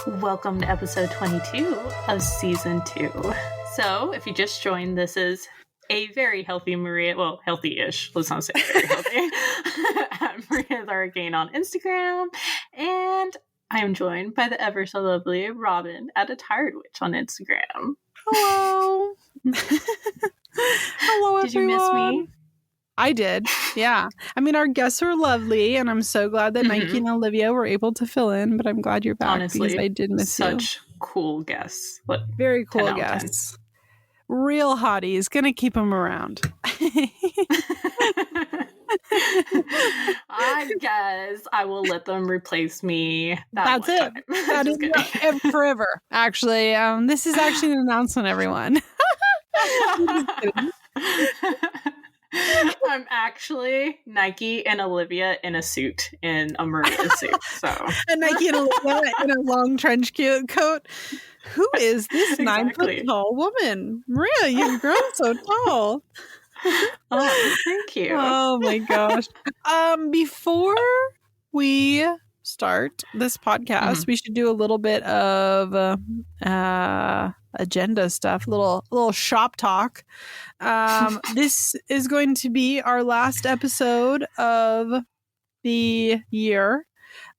Welcome to episode 22 of season 2. So, if you just joined, this is a very healthy Maria, well, healthy-ish, let's not say very healthy, at Maria the Hurricane on Instagram, and I am joined by the ever so lovely Robin at A Tired Witch on Instagram. Hello. Hello, Did you miss me? I did, yeah. I mean, our guests were lovely, and I'm so glad that Nike and Olivia were able to fill in, but I'm glad you're back. Honestly, because I did miss you. Such cool guests. What? Very cool guests. Real hotties. Gonna keep them around. I guess I will let them replace me. That's it. That is forever. Actually, this is actually an announcement, everyone. I'm actually Nike and Olivia in a suit, in a Maria suit. So and Nike and Olivia in a long trench coat. Who is this 9 foot tall woman? Maria, you've grown so tall. Oh, thank you. Oh my gosh. Before we start this podcast, we should do a little bit of agenda stuff, little shop talk. This is going to be our last episode of the year.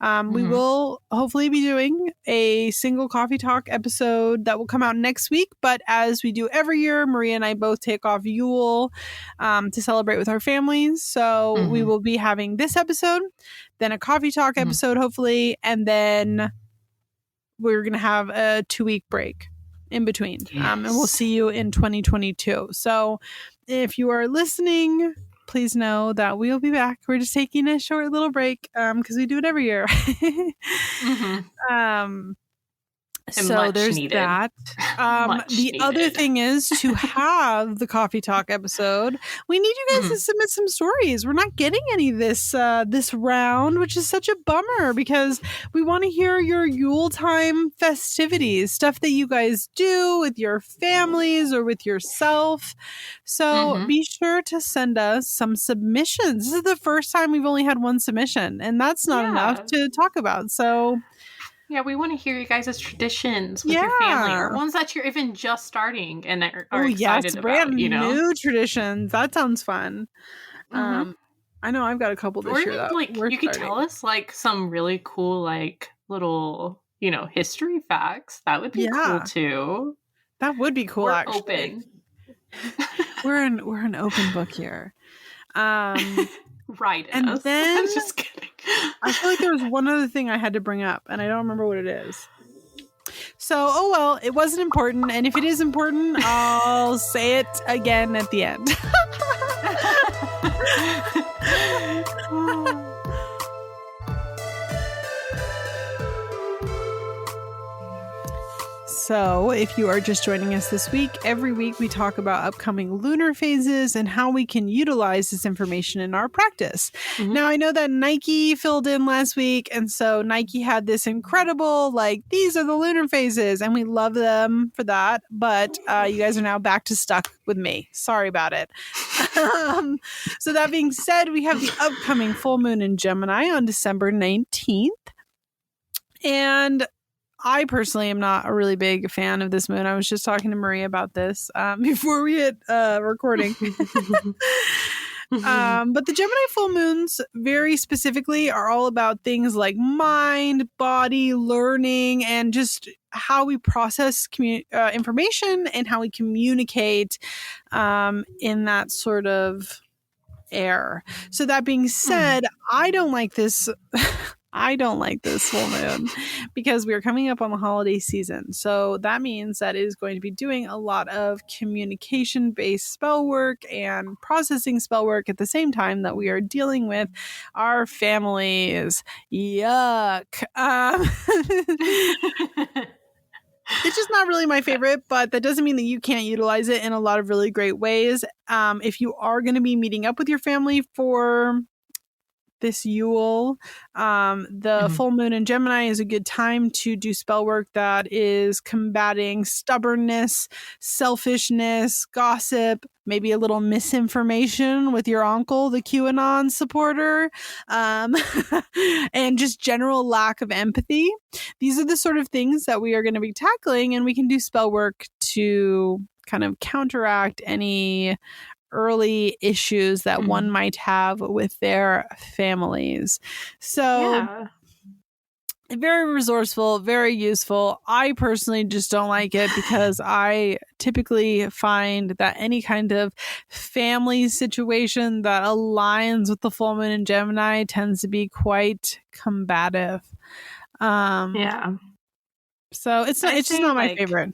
We will hopefully be doing a single coffee talk episode that will come out next week. But as we do every year, Maria and I both take off Yule to celebrate with our families. So we will be having this episode, then a coffee talk episode, hopefully. And then we're going to have a 2-week break in between. Yes. And we'll see you in 2022. So if you are listening, please know that we'll be back. We're just taking a short little break because we do it every year. So there's needed. That. The other thing is to have the coffee talk episode. We need you guys to submit some stories. We're not getting any this round, which is such a bummer because we want to hear your Yuletime festivities, stuff that you guys do with your families or with yourself. So be sure to send us some submissions. This is the first time we've only had one submission, and that's not enough to talk about. So yeah, we want to hear you guys' traditions with your family, or ones that you're even just starting and are excited about. Brand new traditions. That sounds fun. I know I've got a couple this year. That you could tell us some really cool little history facts. That would be cool too. That would be cool. We're actually open. we're an open book here. Right. And then I'm just kidding. I feel like there was one other thing I had to bring up, and I don't remember what it is. So, it wasn't important. And if it is important, I'll say it again at the end. So, if you are just joining us this week, every week we talk about upcoming lunar phases and how we can utilize this information in our practice. Now, I know that Nike filled in last week, and so Nike had this incredible, these are the lunar phases, and we love them for that, but you guys are now back to stuck with me. Sorry about it. So that being said, we have the upcoming full moon in Gemini on December 19th, and I personally am not a really big fan of this moon. I was just talking to Maria about this before we hit recording. But the Gemini full moons very specifically are all about things like mind, body, learning, and just how we process information and how we communicate in that sort of air. So that being said, I don't like this full moon because we are coming up on the holiday season. So that means that it is going to be doing a lot of communication-based spell work and processing spell work at the same time that we are dealing with our families. Yuck. It's just not really my favorite, but that doesn't mean that you can't utilize it in a lot of really great ways. If you are going to be meeting up with your family for this Yule. The full moon in Gemini is a good time to do spell work that is combating stubbornness, selfishness, gossip, maybe a little misinformation with your uncle, the QAnon supporter, and just general lack of empathy. These are the sort of things that we are going to be tackling, and we can do spell work to kind of counteract any early issues that one might have with their families. So very resourceful, very useful. I personally just don't like it because I typically find that any kind of family situation that aligns with the full moon in Gemini tends to be quite combative. So it's just not my favorite.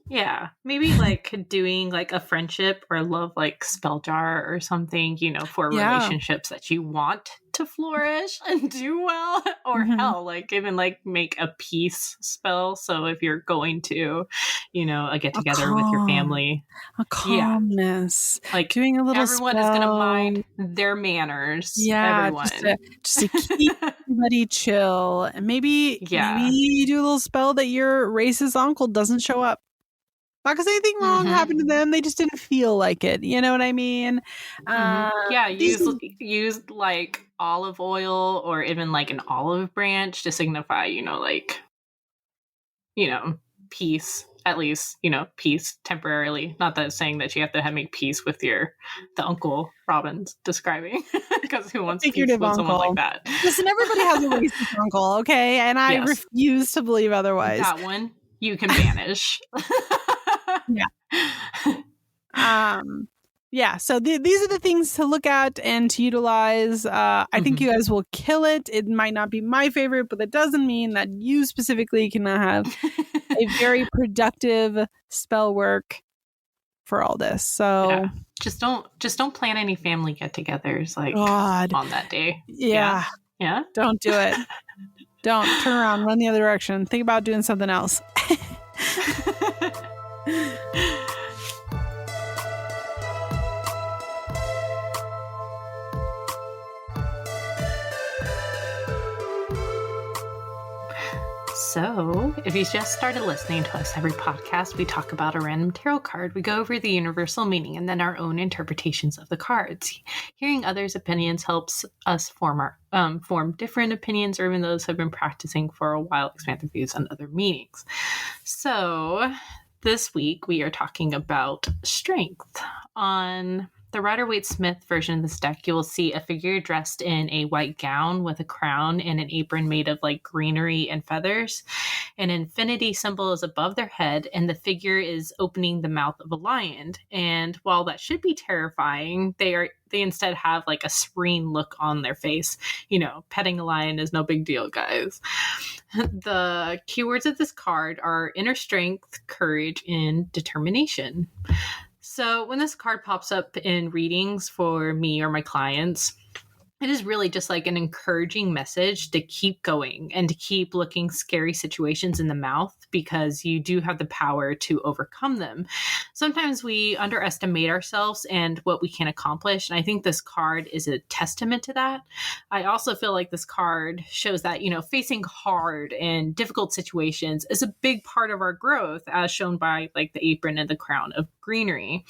Yeah, maybe like doing like a friendship or love like spell jar or something, you know, for relationships that you want to flourish and do well, or hell, like even like make a peace spell. So if you're going to, you know, a get together with your family, a calmness, like doing a little everyone spell. is going to mind their manners. Yeah, everyone. Just to keep everybody chill, and maybe you do a little spell that your racist uncle doesn't show up. Not because anything wrong happened to them. They just didn't feel like it. You know what I mean? Use like olive oil or even like an olive branch to signify, you know, like, you know, peace, at least, you know, peace temporarily. Not that saying that you have to make peace with the uncle Robin's describing, because who wants peace with someone like that? Listen, everybody has a racist uncle, okay? And I refuse to believe otherwise. That one you can banish. So these are the things to look at and to utilize. I think you guys will kill it. It might not be my favorite, but that doesn't mean that you specifically cannot have a very productive spell work for all this. So just don't plan any family get-togethers like on that day. Yeah. Don't do it. Don't turn around, run the other direction. Think about doing something else. So, if you just started listening to us every podcast, we talk about a random tarot card. We go over the universal meaning and then our own interpretations of the cards. Hearing others' opinions helps us form different opinions, or even those who have been practicing for a while expand their views on other meanings. So, this week we are talking about strength. On the Rider-Waite-Smith version of this deck, you will see a figure dressed in a white gown with a crown and an apron made of like greenery and feathers. An infinity symbol is above their head, and the figure is opening the mouth of a lion. And while that should be terrifying, they instead have like a serene look on their face. You know, petting a lion is no big deal, guys. The keywords of this card are inner strength, courage, and determination. So when this card pops up in readings for me or my clients, it is really just like an encouraging message to keep going and to keep looking scary situations in the mouth, because you do have the power to overcome them. Sometimes we underestimate ourselves and what we can accomplish, and I think this card is a testament to that. I also feel like this card shows that, you know, facing hard and difficult situations is a big part of our growth, as shown by like the apron and the crown of greenery.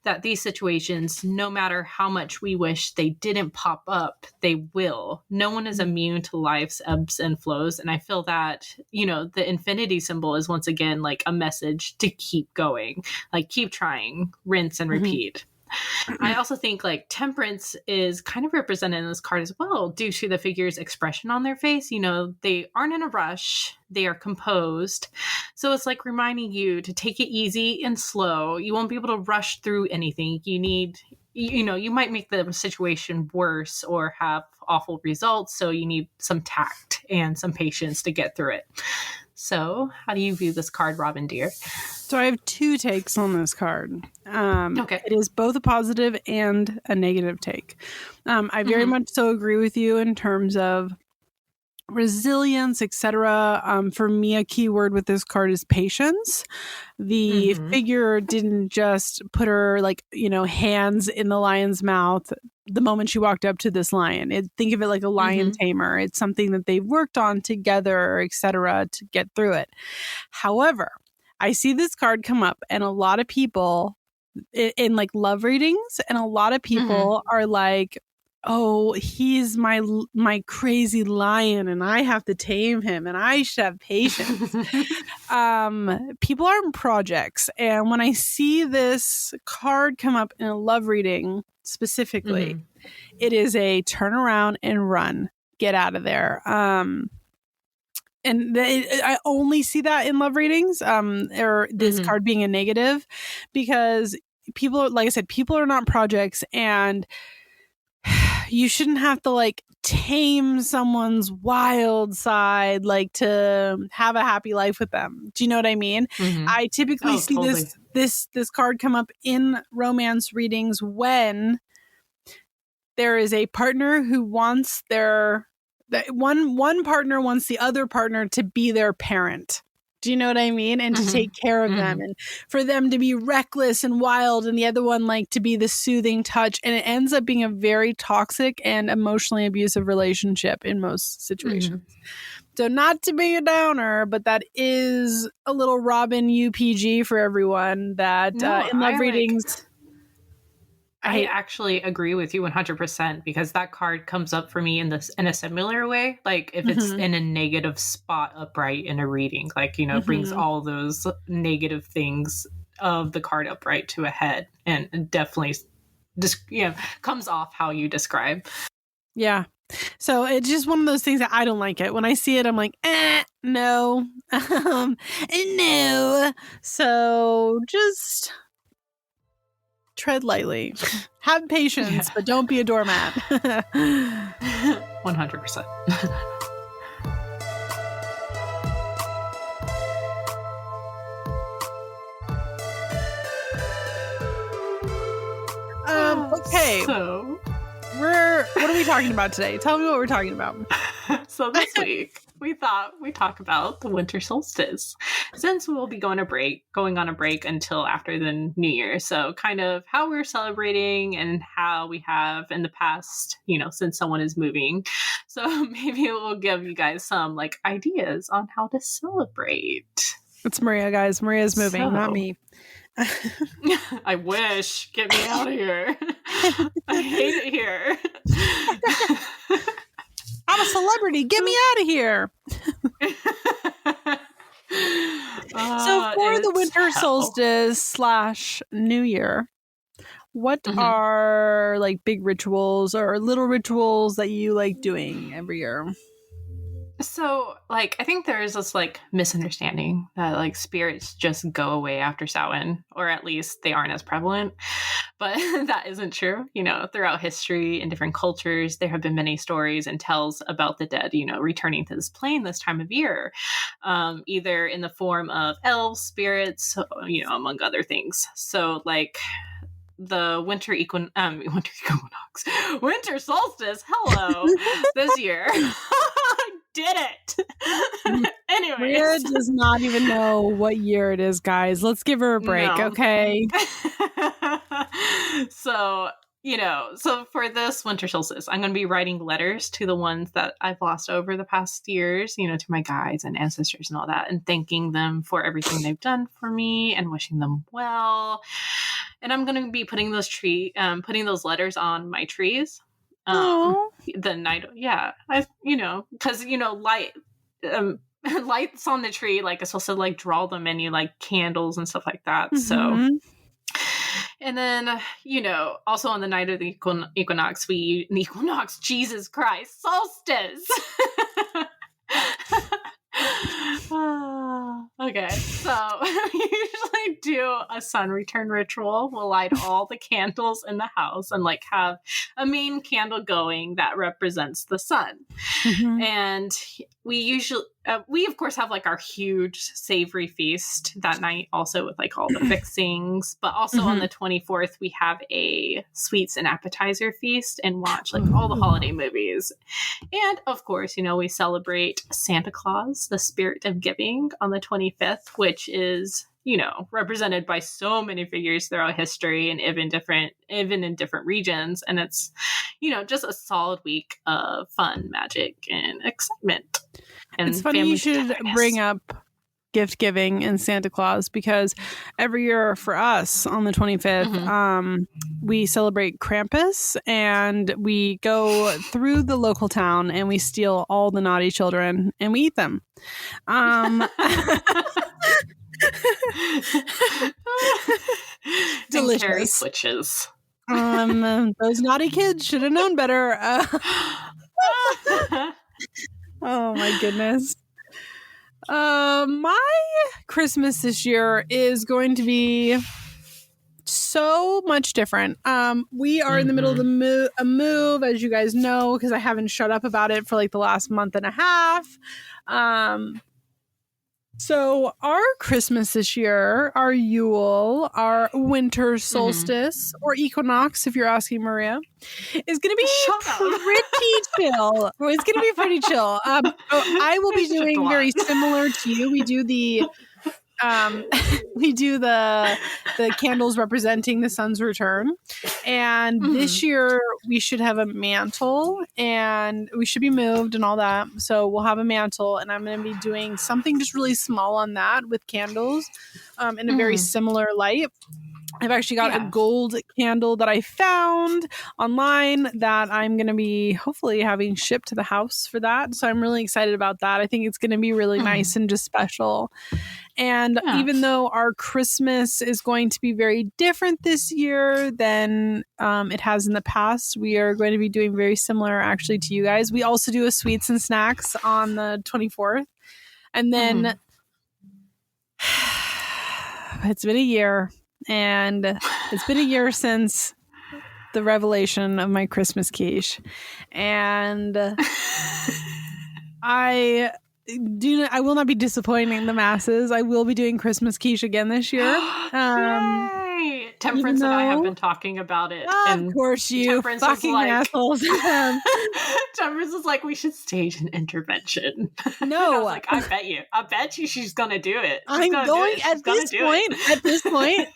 That these situations, no matter how much we wish they didn't pop up, they will. No one is immune to life's ebbs and flows. And I feel that, you know, the infinity symbol is once again like a message to keep going, like keep trying, rinse and repeat. I also think like temperance is kind of represented in this card as well, due to the figure's expression on their face. You know, they aren't in a rush, they are composed. So it's like reminding you to take it easy and slow. You won't be able to rush through anything. You need, you know, you might make the situation worse or have awful results. So you need some tact and some patience to get through it. So how do you view this card, Robin dear? So I have two takes on this card. It is both a positive and a negative take. I very much so agree with you in terms of resilience, etc. For me, a key word with this card is patience. The figure didn't just put her, like, you know, hands in the lion's mouth, the moment she walked up to this lion. Think of it like a lion tamer. It's something that they've worked on together, etc., to get through it. However, I see this card come up, and a lot of people in like love readings, and a lot of people are like, oh, he's my crazy lion and I have to tame him and I should have patience. People are in projects, and when I see this card come up in a love reading specifically, it is a turn around and run, get out of there. And I only see that in love readings, or this card being a negative, because people, like I said, people are not projects, and you shouldn't have to like tame someone's wild side, like to have a happy life with them. Do you know what I mean? I typically see this card come up in romance readings when there is a partner who wants one partner wants the other partner to be their parent. Do you know what I mean? And to take care of them, and for them to be reckless and wild, and the other one like to be the soothing touch. And it ends up being a very toxic and emotionally abusive relationship in most situations. So not to be a downer, but that is a little Robin UPG for everyone that in love readings. I actually agree with you 100%, because that card comes up for me in a similar way. Like if it's in a negative spot upright in a reading, like, you know, brings all those negative things of the card upright to a head, and definitely comes off how you describe. Yeah. So it's just one of those things that I don't like it. When I see it, I'm like, no, no. So just tread lightly. Have patience, but don't be a doormat. 100%. Okay. So what are we talking about today? Tell me what we're talking about. So this week we thought we'd talk about the winter solstice, since we'll be going on a break until after the New Year. So kind of how we're celebrating and how we have in the past, you know, since someone is moving. So maybe we'll give you guys some like ideas on how to celebrate. It's Maria, guys. Maria's moving, not me. I wish. Get me out of here. I hate it here. I'm a celebrity. Get me out of here. So for the winter solstice / New Year, what are like big rituals or little rituals that you like doing every year? So, like, I think there is this, like, misunderstanding that, like, spirits just go away after Samhain, or at least they aren't as prevalent. But that isn't true. You know, throughout history in different cultures, there have been many stories and tales about the dead, you know, returning to this plane this time of year, either in the form of elves, spirits, you know, among other things. So, like, the winter solstice, hello, this year. Did it. Anyway, Maria does not even know what year it is, guys. Let's give her a break, okay? So, you know, so for this winter solstice, I'm going to be writing letters to the ones that I've lost over the past years, you know, to my guides and ancestors and all that, and thanking them for everything they've done for me and wishing them well. And I'm going to be putting those letters on my trees. The night, you know, because, you know, lights on the tree, like, it's supposed to like draw them in, you like candles and stuff like that. So, and then, you know, also on the night of the equinox, Jesus Christ, solstice. Okay, so we usually do a sun return ritual. We'll light all the candles in the house and like have a main candle going that represents the sun. And we usually we of course have like our huge savory feast that night, also with like all the fixings, but also on the 24th we have a sweets and appetizer feast and watch like all the holiday movies. And of course, you know, we celebrate Santa Claus, the spirit spirit of giving on the 25th, which is, represented by so many figures throughout history and even in different regions. And it's, just a solid week of fun, magic, and excitement. And it's funny you should bring up gift giving and Santa Claus, because every year for us on the 25th, we celebrate Krampus, and we go through the local town and we steal all the naughty children and we eat them. Delicious. Switches. Those naughty kids should have known better. Oh my goodness. My Christmas this year is going to be so much different. We are in the middle of a move, as you guys know, because I haven't shut up about it for like the last month and a half. So our Christmas this year, our Yule, our winter solstice, or equinox, if you're asking Maria, is going to be pretty chill. It's going to be pretty chill. I will be doing very similar to you. We do the candles representing the sun's return, and this year we should have a mantle, and we should be moved and all that, so we'll have a mantle, and I'm going to be doing something just really small on that with candles in a very similar light. I've actually got a gold candle that I found online that I'm going to be hopefully having shipped to the house for that. So I'm really excited about that. I think it's going to be really nice and just special. And even though our Christmas is going to be very different this year than it has in the past, we are going to be doing very similar actually to you guys. We also do a sweets and snacks on the 24th. And then it's been a year. And it's been a year since the revelation of my Christmas quiche. And I will not be disappointing the masses. I will be doing Christmas quiche again this year. Yay! Temperance and I have been talking about it. Of course you fucking assholes. Temperance is like, we should stage an intervention. No. I bet you she's going to do it. At this point,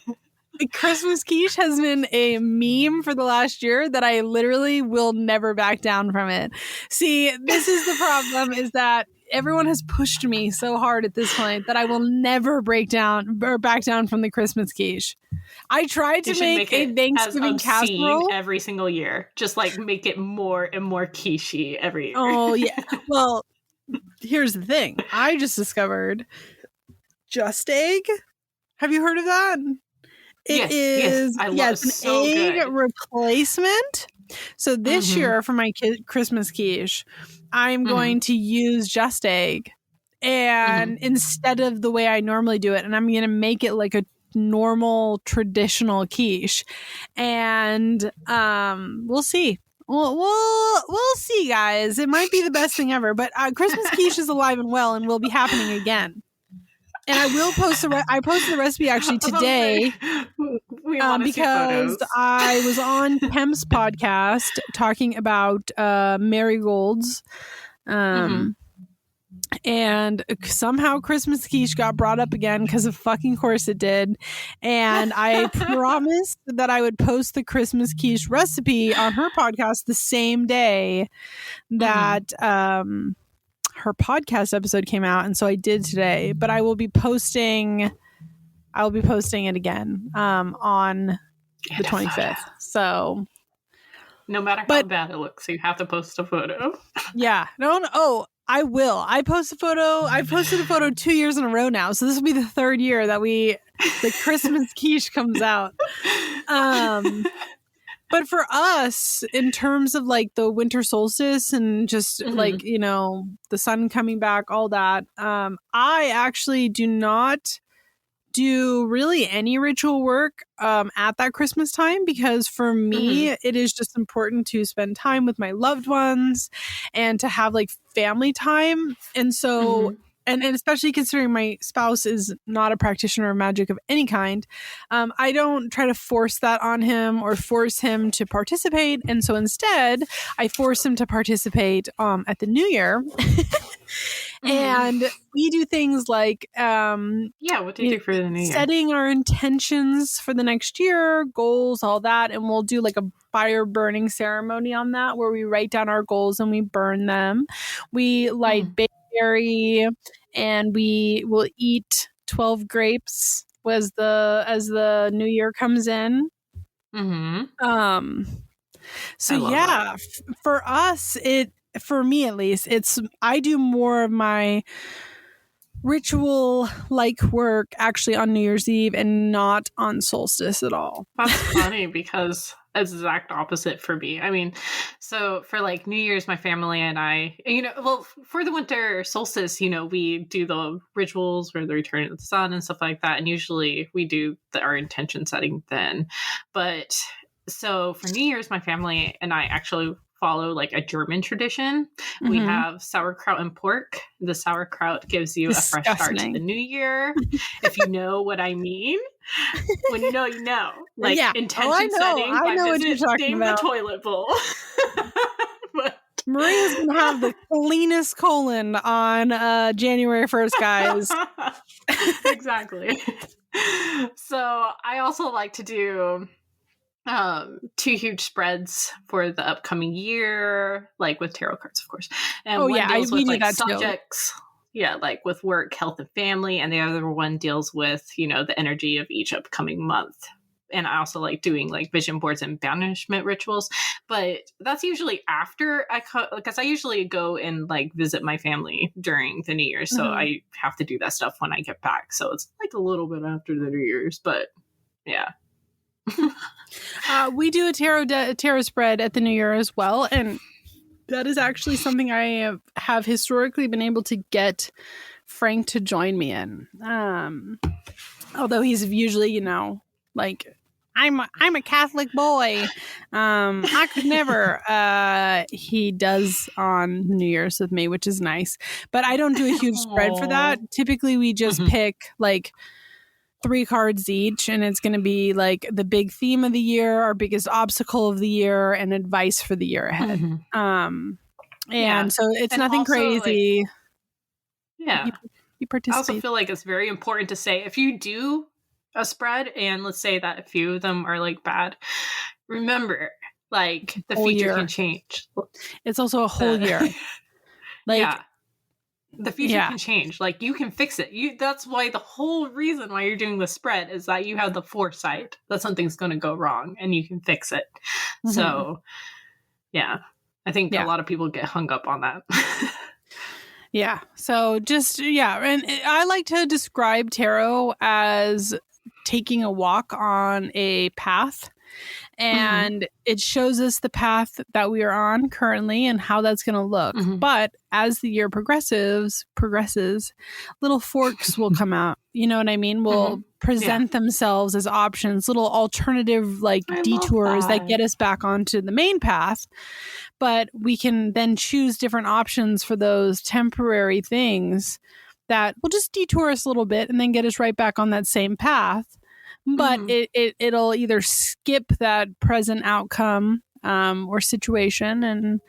Christmas quiche has been a meme for the last year that I literally will never back down from it. See, this is the problem, is that everyone has pushed me so hard at this point that I will never break down or back down from the Christmas quiche. I tried to make a Thanksgiving casserole every single year. Just like make it more and more quiche-y every year. Oh yeah. Well, here's the thing. I just discovered Just Egg. Have you heard of that? It is an egg replacement. So this year for my Christmas quiche, I'm going to use Just Egg, and instead of the way I normally do it, and I'm going to make it like a normal traditional quiche, and we'll see. We'll see, guys. It might be the best thing ever, but Christmas quiche is alive and well, and will be happening again. And I will post I posted the recipe actually today because I was on Pem's podcast talking about marigolds. And somehow Christmas quiche got brought up again because of fucking course it did. And I promised that I would post the Christmas quiche recipe on her podcast the same day that her podcast episode came out, and so I did today. But I will be posting it again on the 25th. So no matter how bad it looks, you have to post a photo. Yeah. No. Oh, I will. I posted a photo 2 years in a row now. So this will be the third year that the Christmas quiche comes out. But for us, in terms of like the winter solstice and just like, the sun coming back, all that, I actually do not do really any ritual work at that Christmas time, because for me, it is just important to spend time with my loved ones and to have like family time. And so and especially considering my spouse is not a practitioner of magic of any kind, I don't try to force that on him or force him to participate. And so instead, I force him to participate at the New Year. And we do things like what do you do for the new year? Setting our intentions for the next year, goals, all that, and we'll do like a fire burning ceremony on that where we write down our goals and we burn them. We light bayberry, and we will eat 12 grapes as the new year comes in. So yeah, for us, for me at least, I do more of my ritual like work actually on New Year's Eve and not on solstice at all. That's funny because it's the exact opposite for me. I mean, so for like New Year's, my family and I, for the winter solstice, we do the rituals for the return of the sun and stuff like that. And usually we do our intention setting then. But so for New Year's, my family and I actually follow like a German tradition. We have sauerkraut and pork. The sauerkraut gives you a fresh start to the new year. If you know what I mean. When you know, you know. Like intention setting. I know what you're talking about. The toilet bowl. Maria's gonna have the cleanest colon on January 1st, guys. Exactly. So I also like to do 2 huge spreads for the upcoming year, like with tarot cards, of course. And one deals with like subjects, like with work, health, and family, and the other one deals with the energy of each upcoming month. And I also like doing like vision boards and banishment rituals, but that's usually after because I usually go and like visit my family during the New Year, so I have to do that stuff when I get back. So it's like a little bit after the New Year's, but yeah. We do a tarot spread at the New Year as well, and that is actually something I have historically been able to get Frank to join me in. Although he's usually, like I'm a Catholic boy. I could never. He does on New Year's with me, which is nice. But I don't do a huge spread for that. Typically, we just pick like 3 cards each, and it's going to be like the big theme of the year, our biggest obstacle of the year, and advice for the year ahead. So it's nothing also, crazy. You participate. I also feel like it's very important to say, if you do a spread and let's say that a few of them are like bad, remember, like the future can change. It's also a whole year. The future can change. Like, you can fix it. That's why the whole reason why you're doing the spread is that you have the foresight that something's going to go wrong and you can fix it. So, I think a lot of people get hung up on that. So just, and I like to describe tarot as taking a walk on a path. And it shows us the path that we are on currently and how that's going to look. But as the year progresses, little forks will come out. You know what I mean? Will present themselves as options, little alternative like detours that get us back onto the main path. But we can then choose different options for those temporary things that will just detour us a little bit and then get us right back on that same path. But it'll either skip that present outcome or situation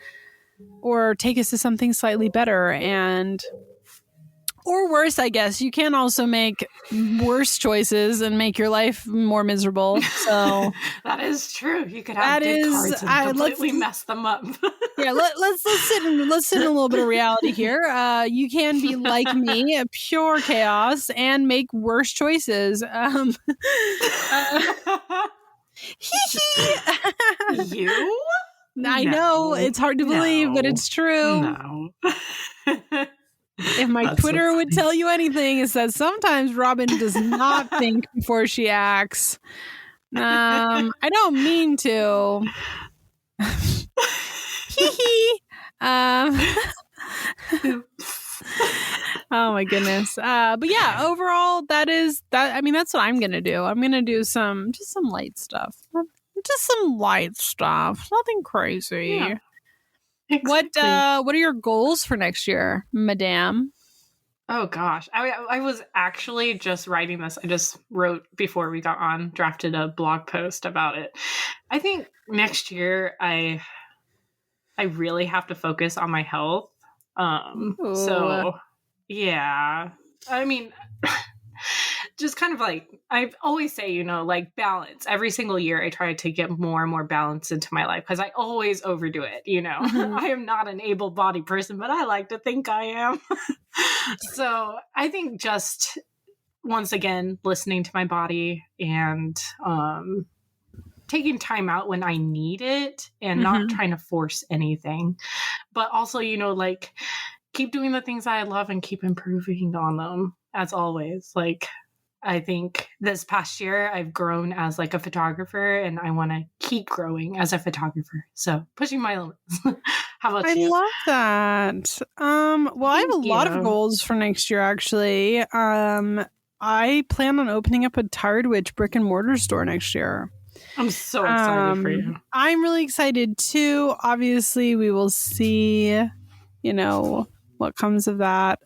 or take us to something slightly better or worse, I guess. You can also make worse choices and make your life more miserable. So that is true. You could have good cards and completely mess them up. Let's sit in a little bit of reality here. You can be like me, a pure chaos, and make worse choices. You? I know it's hard to believe, but it's true. No. If my Twitter would tell you anything, it says sometimes Robin does not think before she acts. I don't mean to. Oh my goodness. But yeah, overall that is that. I mean, that's what I'm gonna do. I'm gonna do some light stuff. Just some light stuff. Nothing crazy. Yeah. Exactly. What are your goals for next year, madame? Oh gosh, I was actually just writing this. I just wrote before we got on, drafted a blog post about it. I think next year I really have to focus on my health. So yeah, I mean, just kind of like, I always say, you know, like balance. Every single year I try to get more and more balance into my life because I always overdo it, you know. I am not an able-bodied person, but I like to think I am. So I think just, once again, listening to my body and taking time out when I need it and not trying to force anything. But also, you know, like, keep doing the things I love and keep improving on them, as always. Like, I think this past year I've grown as like a photographer and I want to keep growing as a photographer. So pushing my limits. How about you? I love that. Well, I have a lot of goals for next year, actually. I plan on opening up a Tired Witch brick and mortar store next year. I'm so excited for you. I'm really excited too. Obviously, we will see, you know, what comes of that.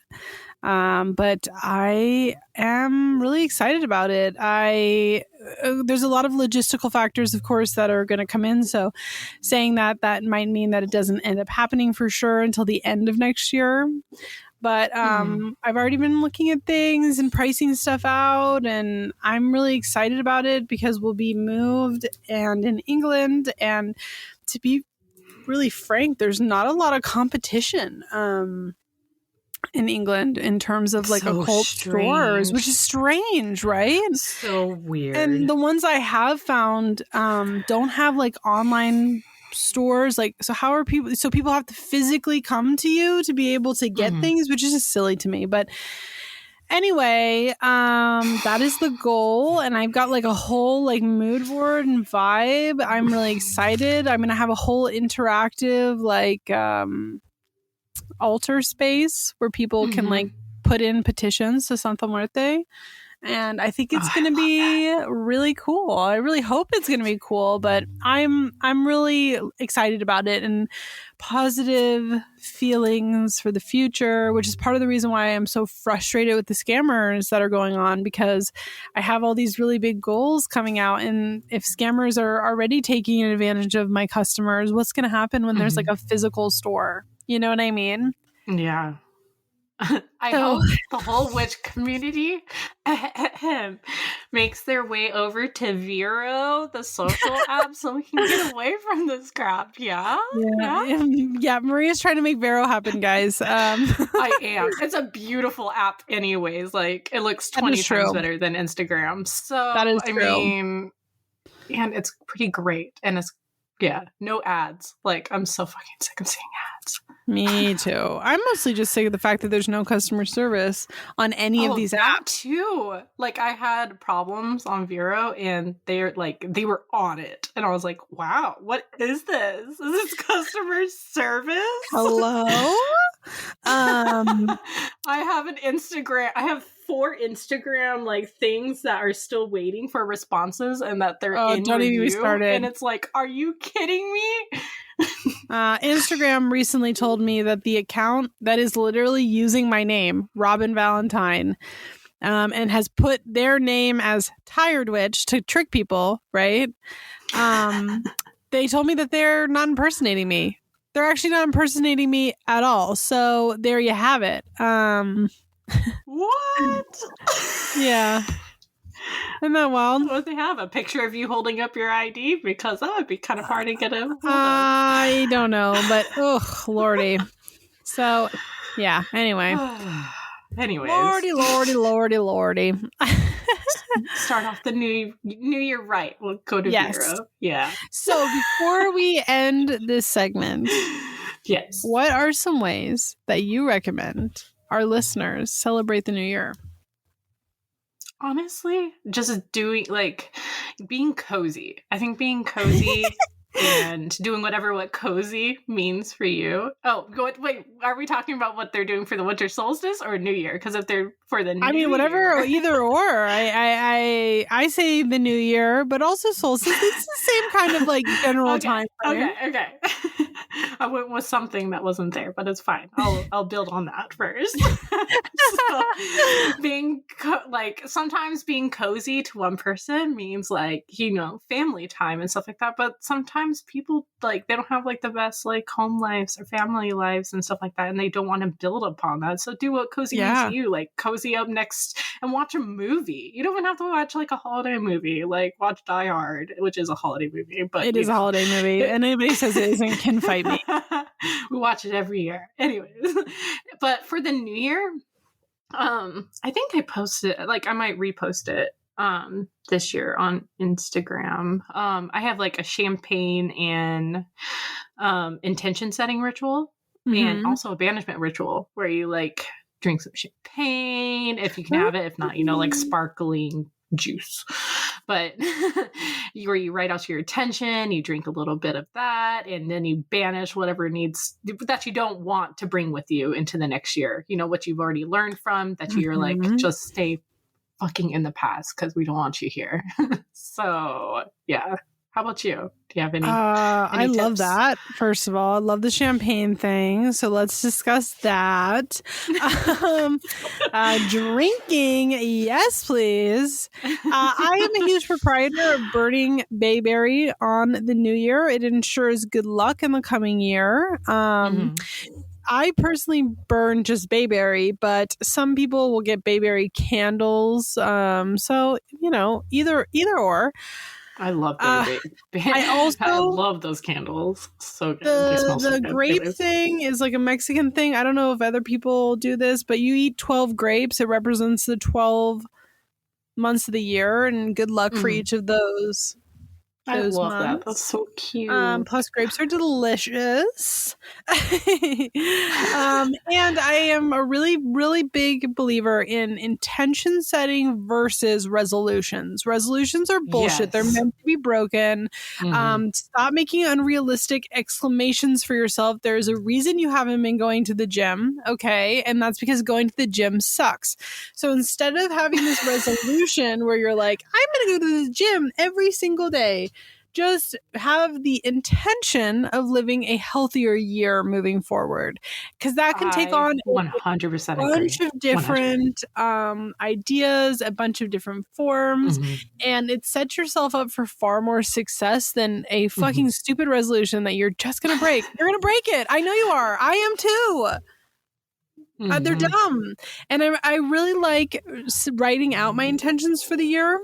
But I am really excited about it. There's a lot of logistical factors, of course, that are going to come in. So saying that might mean that it doesn't end up happening for sure until the end of next year. But I've already been looking at things and pricing stuff out, and I'm really excited about it because we'll be moved and in England. And to be really frank, there's not a lot of competition in England in terms of like occult stores, which is strange, right? So weird. And the ones I have found don't have like online stores. Like, so how are people? So people have to physically come to you to be able to get things, which is just silly to me. But anyway, that is the goal, and I've got like a whole like mood board and vibe. I'm really excited. I'm gonna have a whole interactive like altar space where people can like put in petitions to Santa Muerte. And I think it's going to be really cool. I really hope it's going to be cool, but I'm really excited about it and positive feelings for the future, which is part of the reason why I'm so frustrated with the scammers that are going on, because I have all these really big goals coming out. And if scammers are already taking advantage of my customers, what's going to happen when there's like a physical store? You know what I mean? Yeah. I hope the whole witch community makes their way over to Vero, the social app, so we can get away from this crap. Yeah. Maria's trying to make Vero happen, guys. I am. It's a beautiful app, anyways. Like, it looks 20 times better than Instagram. So that is true. I mean, and it's pretty great, and it's no ads. Like, I'm so fucking sick of seeing ads. Me too. I'm mostly just sick of the fact that there's no customer service on any of these apps too. Like, I had problems on Vero and they were on it, and I was like, wow, what is this? Is this customer service? Hello? I have an Instagram. I have 4 Instagram like things that are still waiting for responses and that they're in don't review. Even be started. And it's like, are you kidding me? Instagram recently told me that the account that is literally using my name, Robin Valentine, and has put their name as Tired Witch to trick people, right? They told me that they're not impersonating me. They're actually not impersonating me at all. So there you have it. What? Yeah. Isn't that wild? Would they have a picture of you holding up your ID? Because that would be kind of hard to get a. I don't know, but lordy. So, yeah. Anyway. Anyways. Lordy. Start off the new year right. We'll go to Vero. Yeah. So before we end this segment, yes, what are some ways that you recommend our listeners celebrate the new year? Honestly, just doing being cozy. I think being cozy and doing what cozy means for you. Oh, wait, are we talking about what they're doing for the winter solstice or New Year? Because if they're for the New Year, whatever, either or. I say the New Year, but also solstice. It's the same kind of like general time frame. Okay. I went with something that wasn't there, but it's fine. I'll build on that first. So, sometimes being cozy to one person means like, family time and stuff like that. But sometimes people they don't have like the best like home lives or family lives and stuff like that, and they don't want to build upon that. So do what cozy means to you. Like cozy up next and watch a movie. You don't even have to watch like a holiday movie. Like watch Die Hard, which is a holiday movie, but it is a holiday movie. And anybody says it isn't can fight me. We watch it every year. Anyways, but for the new year, I think I posted I might repost it this year on Instagram. I have like a champagne and intention setting ritual and also a banishment ritual where you like drink some champagne if you can have it, if not, like sparkling juice. But where you write out your intention, you drink a little bit of that, and then you banish whatever needs that you don't want to bring with you into the next year. What you've already learned from that you're like, just stay fucking in the past because we don't want you here. So yeah. How about you? Do you have any I tips? love that. First of all, I love the champagne thing. So let's discuss that. Drinking, yes, please. I am a huge proprietor of burning bayberry on the new year. It ensures good luck in the coming year. I personally burn just bayberry, but some people will get bayberry candles. So, either or. I love bayberry. I love those candles. So good. The grape thing is like a Mexican thing. I don't know if other people do this, but you eat 12 grapes. It represents the 12 months of the year, and good luck for each of those. I love months. That. That's so cute. Plus, grapes are delicious. And I am a really, really big believer in intention setting versus resolutions. Resolutions are bullshit. Yes. They're meant to be broken. Stop making unrealistic exclamations for yourself. There's a reason you haven't been going to the gym, okay? And that's because going to the gym sucks. So instead of having this resolution where you're like, I'm going to go to the gym every single day, just have the intention of living a healthier year moving forward, because that can take on 100% a bunch of different ideas, a bunch of different forms, and it sets yourself up for far more success than a fucking stupid resolution that you're just gonna break. You're gonna break it. I know you are. I am too. They're dumb. And I really like writing out my intentions for the year.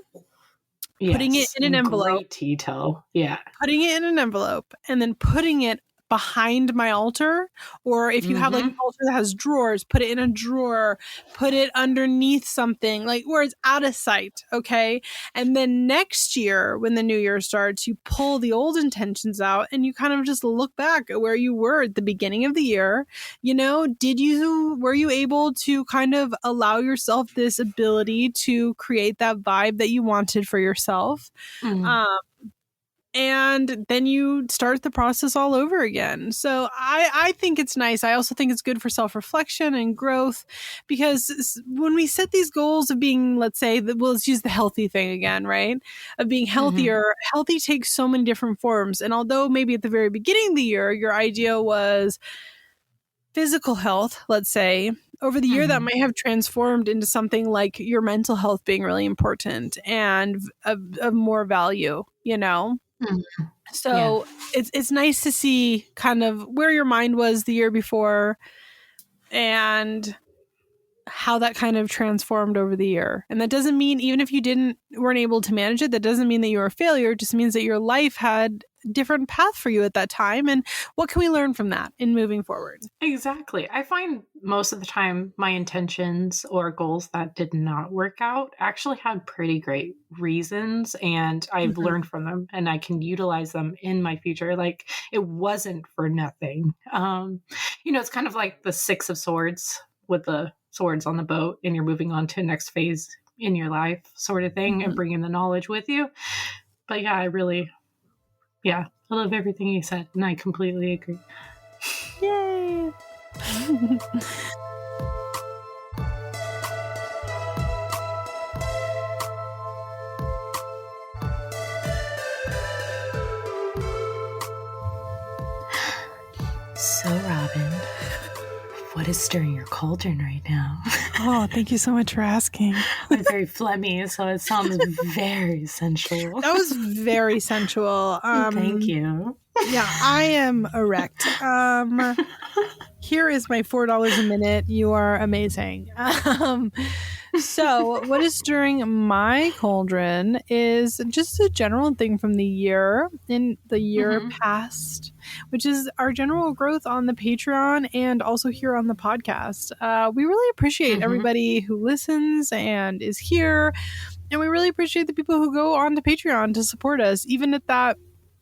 Putting it in an envelope. Great detail. Yeah. Putting it in an envelope and then putting it behind my altar, or if you have like an altar that has drawers, put it in a drawer, put it underneath something like where it's out of sight. Okay. And then next year, when the new year starts, you pull the old intentions out and you kind of just look back at where you were at the beginning of the year. Were you able to kind of allow yourself this ability to create that vibe that you wanted for yourself? And then you start the process all over again. So I think it's nice. I also think it's good for self-reflection and growth, because when we set these goals of being, let's use the healthy thing again, right? Of being healthier, healthy takes so many different forms. And although maybe at the very beginning of the year, your idea was physical health, let's say, over the year that might have transformed into something like your mental health being really important and of more value, So it's nice to see kind of where your mind was the year before and how that kind of transformed over the year. And that doesn't mean, even if you weren't able to manage it, that doesn't mean that you were a failure. It just means that your life had a different path for you at that time. And what can we learn from that in moving forward? Exactly. I find most of the time my intentions or goals that did not work out actually had pretty great reasons, and I've learned from them and I can utilize them in my future. Like, it wasn't for nothing. It's kind of like the Six of Swords with the swords on the boat, and you're moving on to the next phase in your life sort of thing, and bringing the knowledge with you. But yeah, I love everything you said, and I completely agree. Yay! Robin, what is stirring your cauldron right now? Oh, thank you so much for asking. I'm very phlegmy, so it sounds very sensual. That was very sensual. Thank you. Yeah, I am erect. Here is my $4 a minute. You are amazing. So what is stirring my cauldron is just a general thing from the year in the year past, which is our general growth on the Patreon and also here on the podcast. We really appreciate everybody who listens and is here. And we really appreciate the people who go on to Patreon to support us, even at that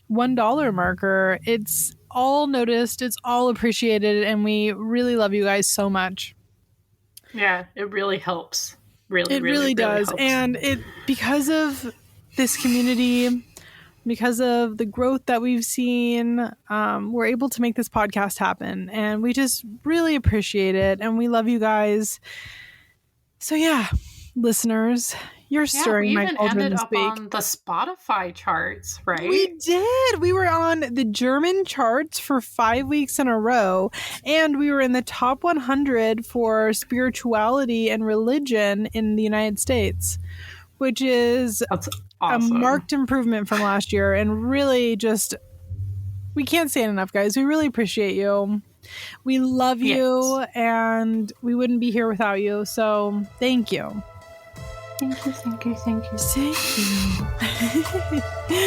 $1 marker. It's all noticed, it's all appreciated, and we really love you guys so much. Yeah, it really helps. It really does. Helps. And it, because of this community, because of the growth that we've seen, we're able to make this podcast happen, and we just really appreciate it, and we love you guys. So yeah, listeners, you're stirring my cauldron this week. We even ended up on the Spotify charts, right? We did. We were on the German charts for 5 weeks in a row, and we were in the top 100 for spirituality and religion in the United States, which is That's awesome. a marked improvement from last year, and really just, we can't say it enough, guys. We really appreciate you. We love you, and we wouldn't be here without you, so thank you. Thank you, thank you, thank you. Thank you.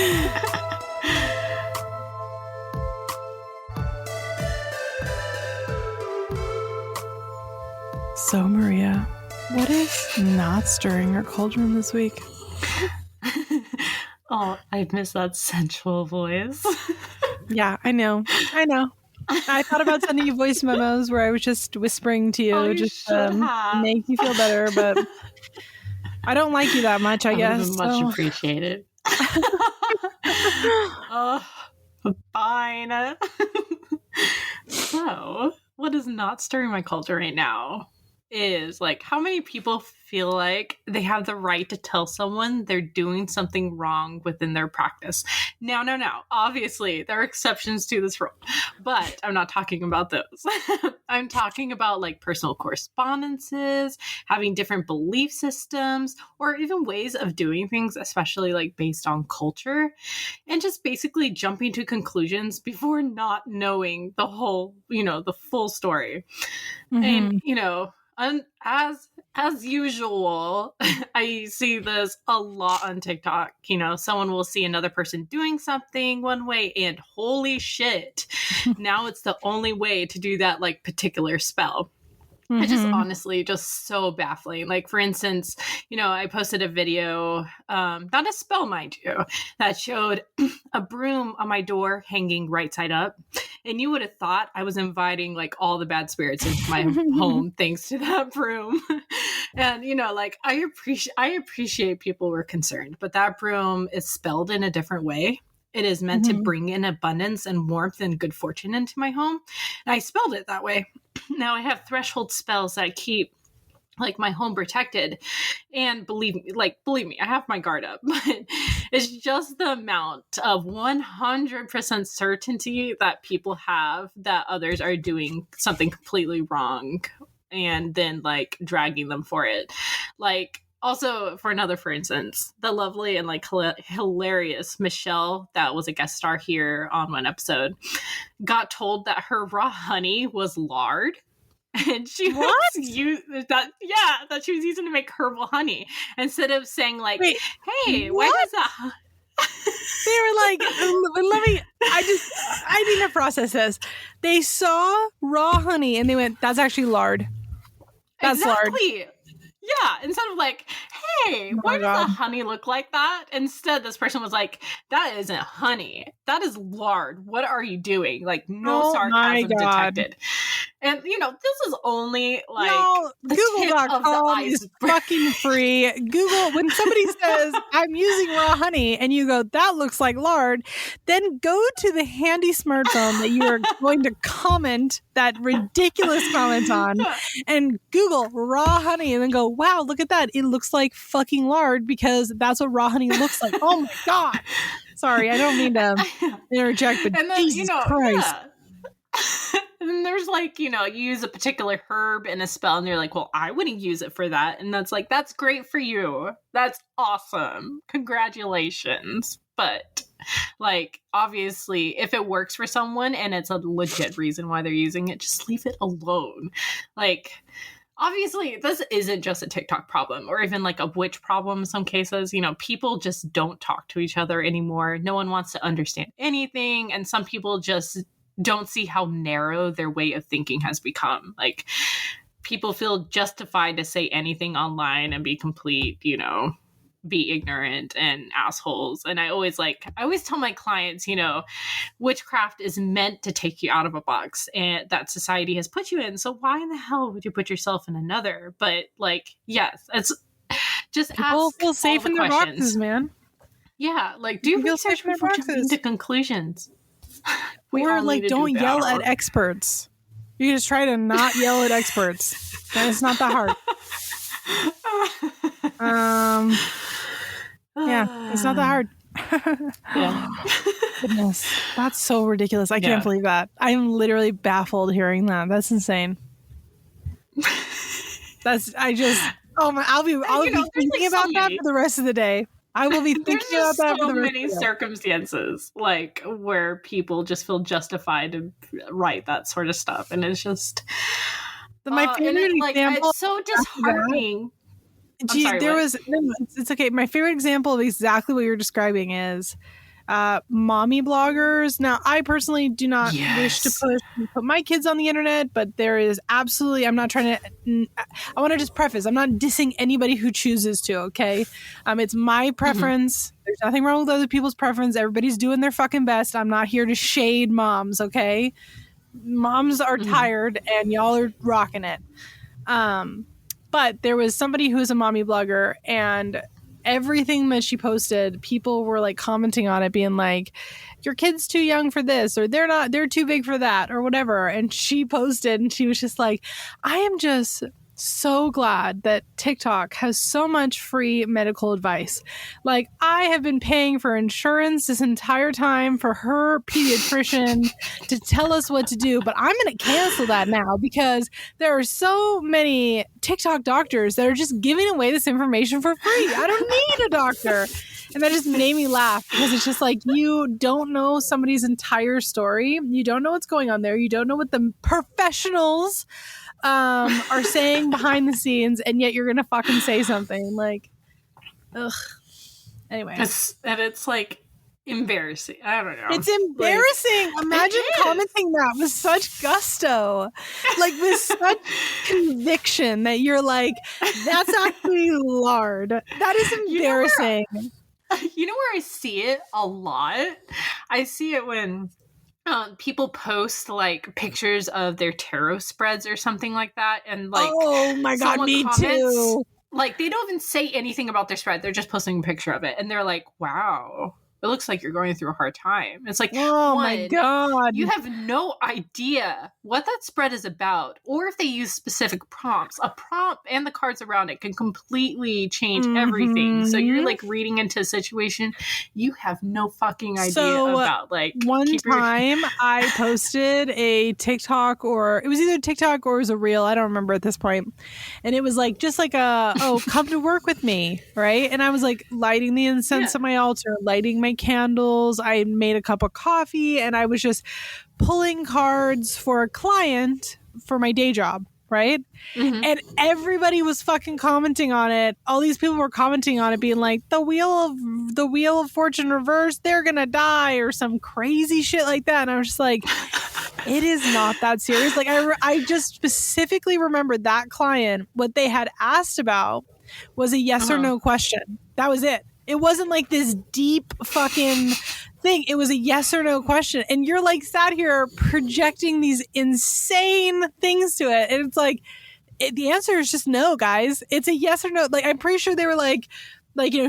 So, Maria, what is not stirring our cauldron this week? Oh, I miss that sensual voice. Yeah, I know. I thought about sending you voice memos where I was just whispering to you, just to make you feel better, but I don't like you that much, I guess. Much appreciated. Fine. So, what is not stirring my culture right now is, like, how many people feel like they have the right to tell someone they're doing something wrong within their practice. Now, obviously, there are exceptions to this rule, but I'm not talking about those. I'm talking about, like, personal correspondences, having different belief systems, or even ways of doing things, especially, like, based on culture, and just basically jumping to conclusions before not knowing the whole, the full story. And, and as usual, I see this a lot on TikTok. Someone will see another person doing something one way, and holy shit, now it's the only way to do that, like, particular spell. It's just honestly just so baffling. Like, for instance, I posted a video, not a spell, mind you, that showed a broom on my door hanging right side up. And you would have thought I was inviting, like, all the bad spirits into my home thanks to that broom. And, like, I appreciate people were concerned, but that broom is spelled in a different way. It is meant to bring in abundance and warmth and good fortune into my home. And I spelled it that way. Now I have threshold spells that keep, like, my home protected. And believe me, I have my guard up. But it's just the amount of 100% certainty that people have that others are doing something completely wrong, and then, like, dragging them for it. Like, also, for instance, the lovely and, like, hilarious Michelle, that was a guest star here on one episode, got told that her raw honey was lard. And she was that she was using to make herbal honey, instead of saying, like, wait, hey, why does that? They were like, I need to process this. They saw raw honey and they went, that's actually lard. That's exactly. lard. Yeah, instead of, like, hey, why does the honey look like that? Instead, this person was like, that isn't honey. That is lard. What are you doing? Like, no sarcasm detected. And, this is only, like, the tip of the iceberg. Fucking free. Google, when somebody says, I'm using raw honey, and you go, that looks like lard, then go to the handy smartphone that you are going to comment that ridiculous comment on, and Google raw honey, and then go, wow, look at that. It looks like fucking lard, because that's what raw honey looks like. Oh my God. Sorry, I don't mean to interject, but and then, Jesus Christ. Yeah. And then there's like, you use a particular herb in a spell and you're like, well, I wouldn't use it for that. And that's like, that's great for you. That's awesome. Congratulations. But like, obviously, if it works for someone and it's a legit reason why they're using it, just leave it alone. Like, obviously, this isn't just a TikTok problem or even like a witch problem in some cases. People just don't talk to each other anymore. No one wants to understand anything. And some people just don't see how narrow their way of thinking has become. Like, people feel justified to say anything online and be complete, be ignorant and assholes. And I always tell my clients, witchcraft is meant to take you out of a box and that society has put you in. So why in the hell would you put yourself in another? But like, yes, it's just people ask feel safe all in the their questions. boxes, man. Yeah, like do research before jumping to conclusions. Or like, don't yell at experts. You just try to not yell at experts. And it's not that hard. Yeah, it's not that hard. Yeah. Goodness, that's so ridiculous. I can't believe that. I'm literally baffled hearing that. That's insane. I'll be thinking about that for the rest of the day. I will be thinking about that for the rest of the day. There's so many circumstances like where people just feel justified to write that sort of stuff, and it's just my favorite example. It's so disheartening. It's okay. My favorite example of exactly what you're describing is mommy bloggers. Now, I personally do not wish to put my kids on the internet, but there is absolutely, I'm not trying to, I want to just preface, I'm not dissing anybody who chooses to, okay? It's my preference. Mm-hmm. There's nothing wrong with other people's preference. Everybody's doing their fucking best. I'm not here to shade moms, okay? Moms are tired and y'all are rocking it. But there was somebody who was a mommy blogger, and everything that she posted, people were like commenting on it, being like, your kid's too young for this, or they're too big for that, or whatever. And she posted and she was just like, I am just so glad that TikTok has so much free medical advice. Like, I have been paying for insurance this entire time for her pediatrician to tell us what to do, but I'm going to cancel that now because there are so many TikTok doctors that are just giving away this information for free. I don't need a doctor. And that just made me laugh because it's just like, you don't know somebody's entire story. You don't know what's going on there. You don't know what the professionals are saying behind the scenes, and yet you're gonna fucking say something like, ugh. Anyway, it's like embarrassing. I don't know. It's embarrassing. Like, imagine commenting that with such gusto, like with such conviction that you're like, that's actually lard. That is embarrassing. You know where I see it a lot? I see it when people post like pictures of their tarot spreads or something like that, and like, oh my god, me too. Like, they don't even say anything about their spread; they're just posting a picture of it, and they're like, "Wow, it looks like you're going through a hard time." It's like, oh my god, you have no idea what that spread is about, or if they use specific prompts. A prompt and the cards around it can completely change everything. So you're like reading into a situation you have no fucking idea about. Like, one time I posted a TikTok, or it was either TikTok or it was a reel, I don't remember at this point, and it was like just like come to work with me, right? And I was like lighting the incense at my altar, lighting my candles, I made a cup of coffee, and I was just pulling cards for a client for my day job, right? And everybody was fucking commenting on it. All these people were commenting on it, being like, the wheel of fortune reversed, they're gonna die, or some crazy shit like that. And I was just like, it is not that serious. Like, I just specifically remembered that client, what they had asked about was a yes or no question. That was it. It wasn't like this deep fucking thing. It was a yes or no question. And you're like sat here projecting these insane things to it. And it's like, the answer is just no, guys. It's a yes or no. Like, I'm pretty sure they were like,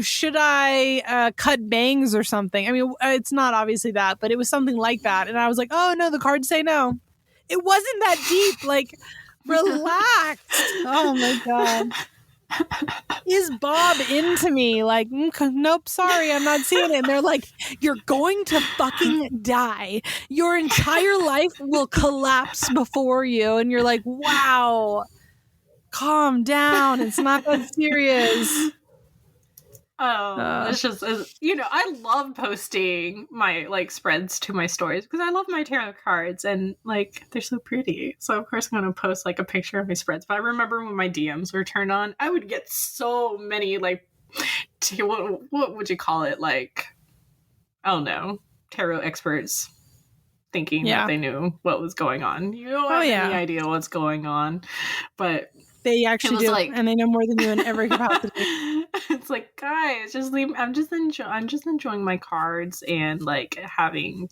should I cut bangs or something? I mean, it's not obviously that, but it was something like that. And I was like, oh no, the cards say no. It wasn't that deep. Like, relax. Oh my God. is Bob into me? Like, nope, sorry, I'm not seeing it. And they're like, you're going to fucking die. Your entire life will collapse before you. And you're like, wow, calm down. It's not that serious. It's just, I love posting my like spreads to my stories because I love my tarot cards and like they're so pretty. So of course I'm gonna post like a picture of my spreads. But I remember when my DMs were turned on, I would get so many like, what would you call it? Like, I don't know, tarot experts thinking that they knew what was going on. You don't have any idea what's going on, but they actually do, like, and they know more than you in every capacity. It's like, guys, just leave. I'm just enjoying my cards and like having,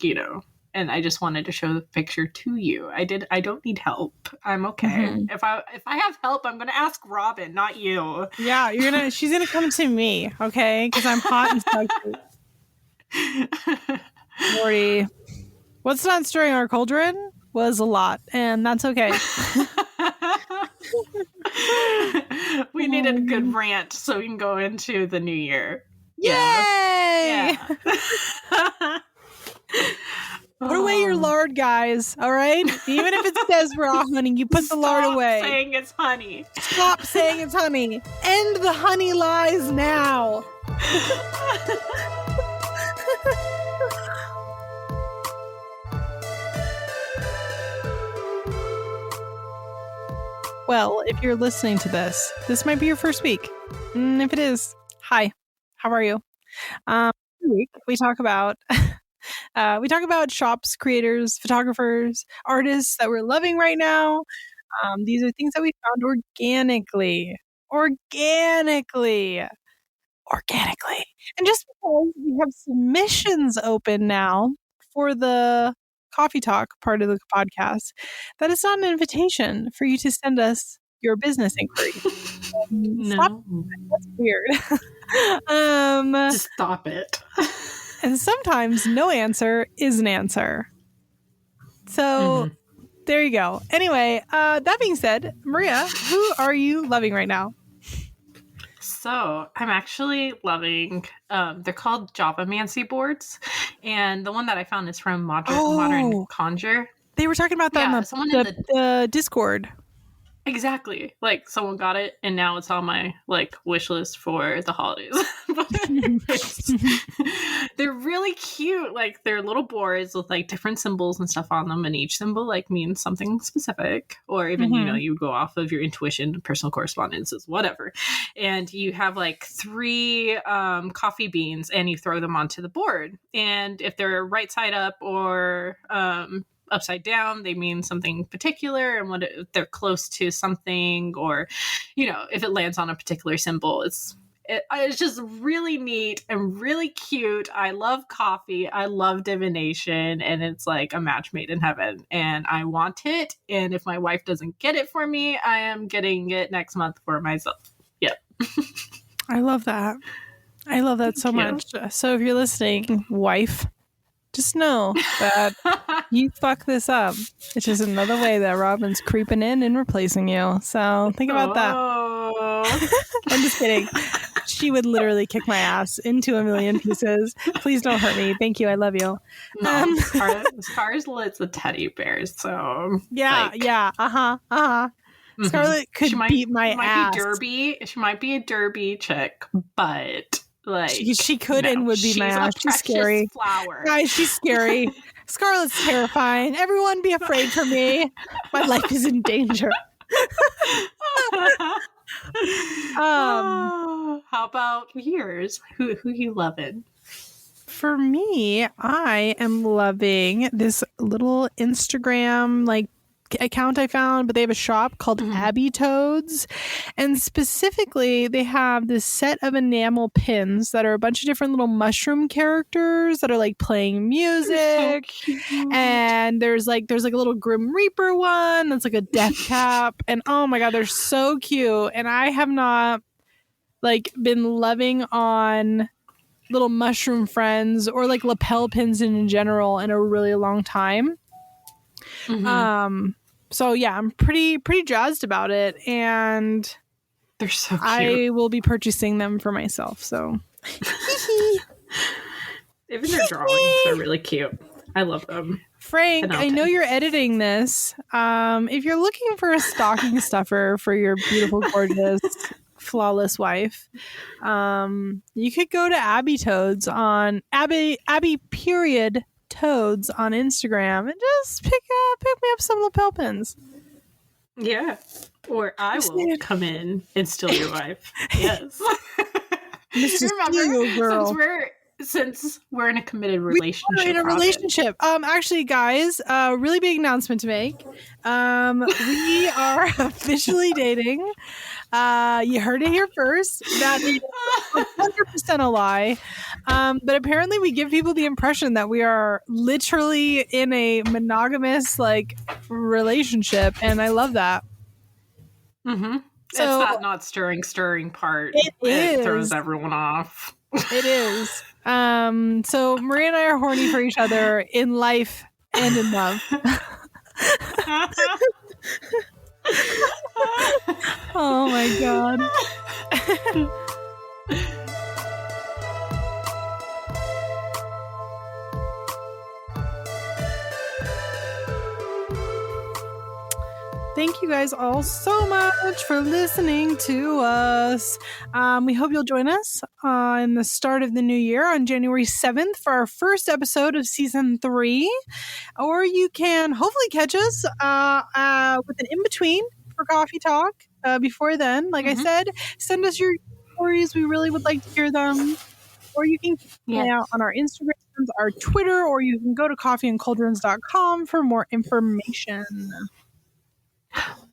and I just wanted to show the picture to you. I don't need help. I'm okay. Mm-hmm. If I have help, I'm gonna ask Robin, not you. Yeah, she's gonna come to me, okay? Because I'm hot and spicy. Morty, what's not stirring our cauldron was a lot, and that's okay. We needed a good rant so we can go into the new year. Yay! Yeah. Put away your lard, guys, all right? Even if it says raw honey, you put the lard away. Stop saying it's honey. Stop saying it's honey. End the honey lies now. Well, if you're listening to this might be your first week. If it is, hi, how are you? Week we talk about shops, creators, photographers, artists that we're loving right now. These are things that we found organically, and just because we have submissions open now for the coffee talk part of the podcast, that is not an invitation for you to send us your business inquiry. No, stop. That's weird. Just stop it. And sometimes no answer is an answer. So there you go. Anyway, that being said, Maria, who are you loving right now? So I'm actually loving, they're called Javamancy boards. And the one that I found is from Modern Conjure. They were talking about that in the Discord. Exactly. Like someone got it and now it's on my like wish list for the holidays. They're really cute. Like they're little boards with like different symbols and stuff on them, and each symbol like means something specific, or even you go off of your intuition, personal correspondences, whatever. And you have like 3 coffee beans and you throw them onto the board, and if they're right side up or upside down, they mean something particular, and if they're close to something, or if it lands on a particular symbol, it's just really neat and really cute. I love coffee, I love divination, and it's like a match made in heaven, and I want it. And if my wife doesn't get it for me, I am getting it next month for myself. I love that. So much. So if you're listening, wife, just know that you fuck this up. It's just another way that Robin's creeping in and replacing you. So think about that. I'm just kidding. She would literally kick my ass into a million pieces. Please don't hurt me. Thank you. I love you. No, Scarlett's a teddy bear. So yeah. Scarlett could beat my ass. She might be a derby chick, but like she could and would be my ass. She's scary. Flower. Guys, she's scary. Scarlett's terrifying. Everyone be afraid for me. My life is in danger. How about yours? Who you loving? For me, I am loving this little Instagram account I found, but they have a shop called Abbey Toads, and specifically they have this set of enamel pins that are a bunch of different little mushroom characters that are like playing music. So and there's like a little Grim Reaper one that's like a death cap, and oh my god, they're so cute. And I have not been loving on little mushroom friends or like lapel pins in general in a really long time. So yeah, I'm pretty jazzed about it, and They're so cute. I will be purchasing them for myself. So, even their drawings are really cute. I love them. Frank, I know you're editing this. If you're looking for a stocking stuffer for your beautiful, gorgeous, flawless wife, you could go to Abby Toads on Abby period Toads on Instagram and just pick me up some lapel pins. Yeah. Or I will come in and steal your wife. Yes. Remember, girl. Since we're in a committed relationship. We're in a relationship. Actually, guys, really big announcement to make. We are officially dating. You heard it here first. That is 100% a lie. But apparently we give people the impression that we are literally in a monogamous relationship, and I love that. Mm-hmm. So, it's that not stirring part. It throws everyone off. It is. So Maria and I are horny for each other in life and in love. Oh my God. Thank you guys all so much for listening to us. We hope you'll join us in the start of the new year on January 7th for our first episode of season 3. Or you can hopefully catch us with an in-between for coffee talk before then. Like I said, send us your stories. We really would like to hear them. Or you can keep an eye out on our Instagram, our Twitter, or you can go to coffeeandcauldrons.com for more information.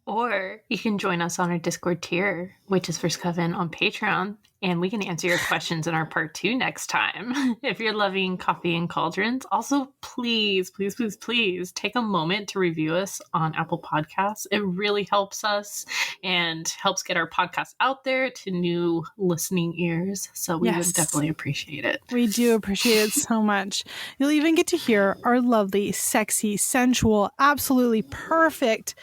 Or you can join us on our Discord tier, which is First Coven on Patreon, and we can answer your questions in our part 2 next time. If you're loving Coffee and Cauldrons, also please take a moment to review us on Apple Podcasts. It really helps us and helps get our podcast out there to new listening ears. So we would definitely appreciate it. We do appreciate it so much. You'll even get to hear our lovely, sexy, sensual, absolutely perfect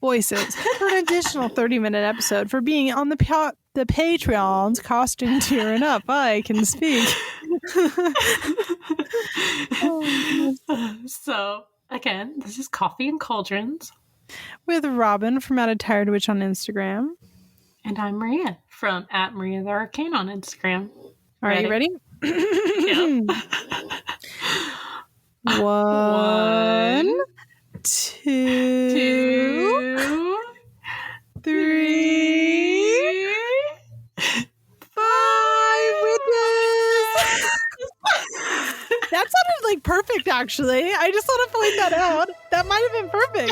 voices for an additional 30-minute episode for being on the Patreon's costume tier and up. I can speak. So, again, this is Coffee and Cauldrons. With Robin from @tiredwitch on Instagram. And I'm Maria from @MariaTheArcane on Instagram. Are you ready? Yep. 1, 2, 3, 5 witches. That sounded like perfect, actually. I just want to point that out. That might have been perfect.